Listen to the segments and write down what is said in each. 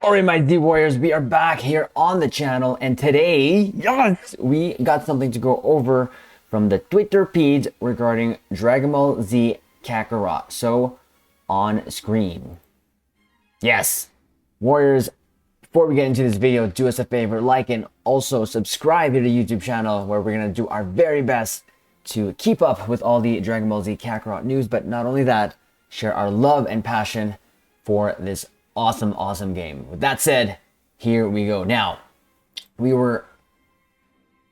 Alright, my D Warriors, we are back here on the channel, and today, yes, we got something to go over from the Twitter feeds regarding Dragon Ball Z Kakarot. So, on screen. Yes, Warriors, before we get into this video, do us a favor, like and also subscribe to the YouTube channel where we're going to do our very best to keep up with all the Dragon Ball Z Kakarot news, but not only that, share our love and passion for this awesome game. With that said, here we go. Now, we were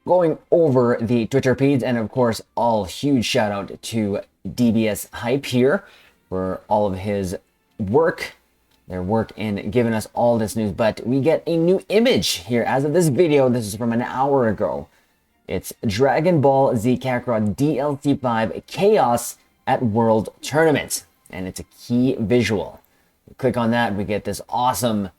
going over the Twitter feeds, and of course, all huge shout out to DBS Hype here for all of his work, their work in giving us all this news. But we get a new image here as of this video. This is from an hour ago. It's Dragon Ball Z Kakarot DLC 5 Chaos at World Tournament, and it's a key visual. Click on that, we get this awesome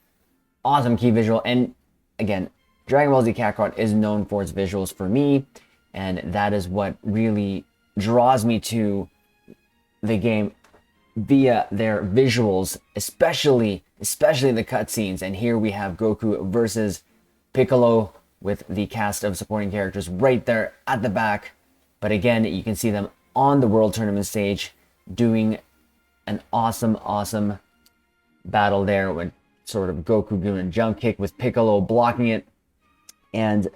key visual. And again, Dragon Ball Z Kakarot is known for its visuals for me, and that is what really draws me to the game via their visuals, especially the cutscenes. And here we have Goku versus Piccolo with the cast of supporting characters right there at the back. But again, you can see them on the World Tournament stage doing an awesome battle there with sort of Goku doing a jump kick with Piccolo blocking it. And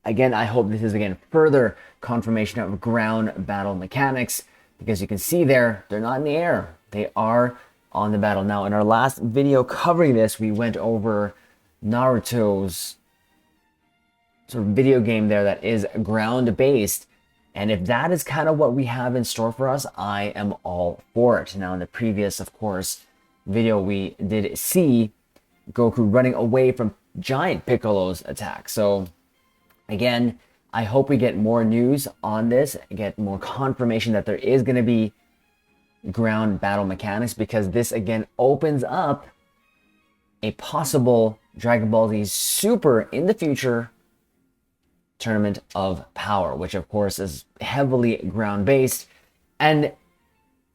again, I hope this is again further confirmation of ground battle mechanics, because you can see they're not in the air, they are on the battle. Now, in our last video covering this, we went over Naruto's sort of video game there that is ground based, and if that is kind of what we have in store for us, I am all for it. Now, in the previous, of course, video, we did see Goku running away from giant Piccolo's attack. So again, I hope we get more news on this, get more confirmation that there is going to be ground battle mechanics, because this again opens up a possible Dragon Ball Z Super in the future Tournament of Power, which of course is heavily ground based. And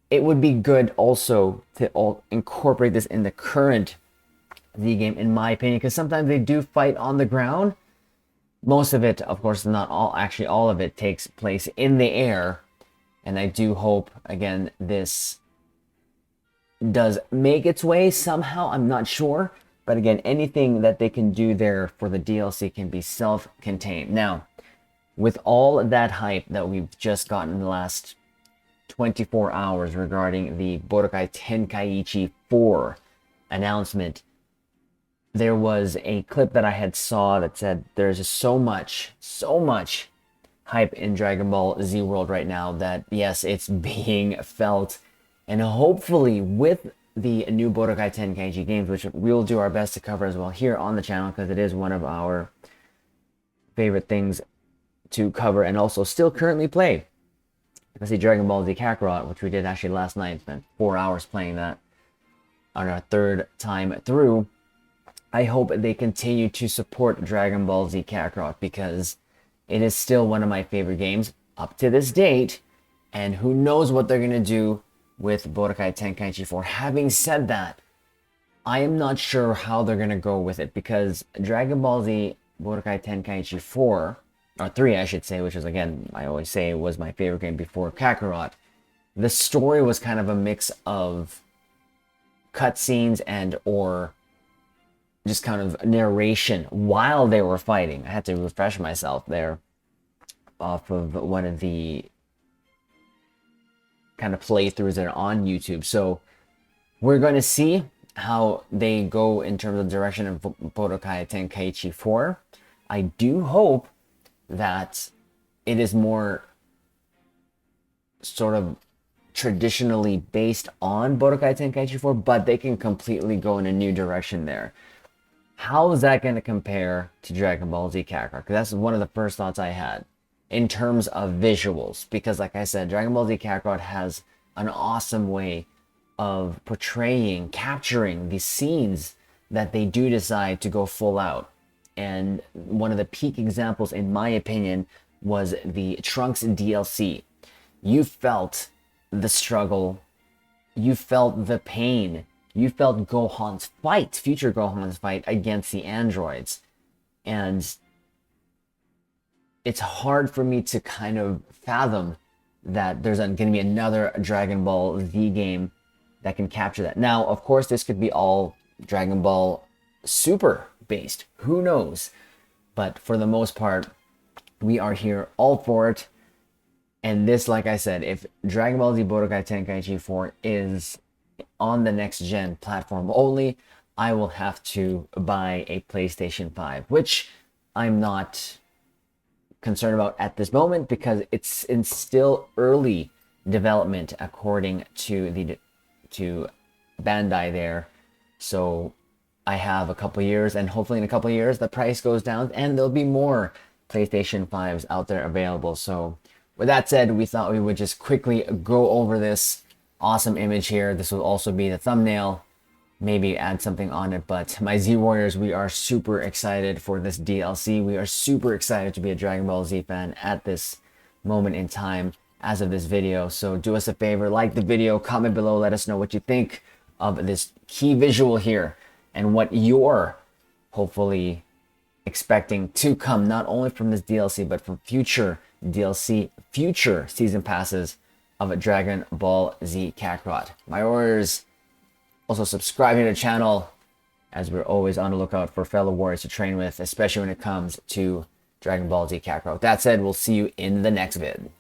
it would be good also to incorporate this in the current Z game, in my opinion, because sometimes they do fight on the ground. Most of it, of course, not all, actually all of it takes place in the air. And I do hope, again, this does make its way somehow. I'm not sure. But again, anything that they can do there for the DLC can be self-contained. Now, with all that hype that we've just gotten in the last 24 hours regarding the BODUKAI TENKAICHI 4 announcement, there was a clip that I had saw that said there's just so much hype in Dragon Ball Z world right now that yes, it's being felt. And hopefully with the new BODUKAI TENKAICHI games, which we'll do our best to cover as well here on the channel, because it is one of our favorite things to cover and also still currently play. Especially Dragon Ball Z Kakarot, which we did actually last night. Spent 4 hours playing that on our third time through. I hope they continue to support Dragon Ball Z Kakarot, because it is still one of my favorite games up to this date. And who knows what they're going to do with BODUKAI TENKAICHI 4. Having said that, I am not sure how they're going to go with it, because Dragon Ball Z BODUKAI TENKAICHI 4, or 3 I should say, which is, again, I always say was my favorite game before Kakarot. The story was kind of a mix of cutscenes and or just kind of narration while they were fighting. I had to refresh myself there off of one of the kind of playthroughs that are on YouTube. So we're going to see how they go in terms of the direction of BODUKAI TENKAICHI 4. I do hope that it is more sort of traditionally based on BODUKAI TENKAICHI 4, but they can completely go in a new direction there. How is that going to compare to Dragon Ball Z Kakarot? Because that's one of the first thoughts I had in terms of visuals. Because like I said, Dragon Ball Z Kakarot has an awesome way of portraying, capturing the scenes that they do decide to go full out. And one of the peak examples, in my opinion, was the Trunks DLC. You felt the struggle, you felt the pain you felt Gohan's fight, future Gohan's fight against the androids. And it's hard for me to kind of fathom that there's going to be another Dragon Ball Z game that can capture that. Now, of course, this could be all Dragon Ball Super based. Who knows? But for the most part, we are here all for it. And this, like I said, if Dragon Ball Z Budokai Tenkaichi 4 is on the next gen platform only, I will have to buy a PlayStation 5, which I'm not concerned about at this moment because it's in still early development according to Bandai there. So I have a couple years, and hopefully in a couple years the price goes down and there'll be more PlayStation 5s out there available. So with that said, we thought we would just quickly go over this awesome image here. This will also be the thumbnail, maybe add something on it. But my Z Warriors, we are super excited for this DLC. We are super excited to be a Dragon Ball Z fan at this moment in time as of this video. So do us a favor, like the video, comment below, let us know what you think of this key visual here and what you're hopefully expecting to come, not only from this DLC, but from future DLC, future season passes of Dragon Ball Z Kakarot. My Warriors, also subscribe to the channel, as we're always on the lookout for fellow warriors to train with, especially when it comes to Dragon Ball Z Kakarot. That said, we'll see you in the next vid.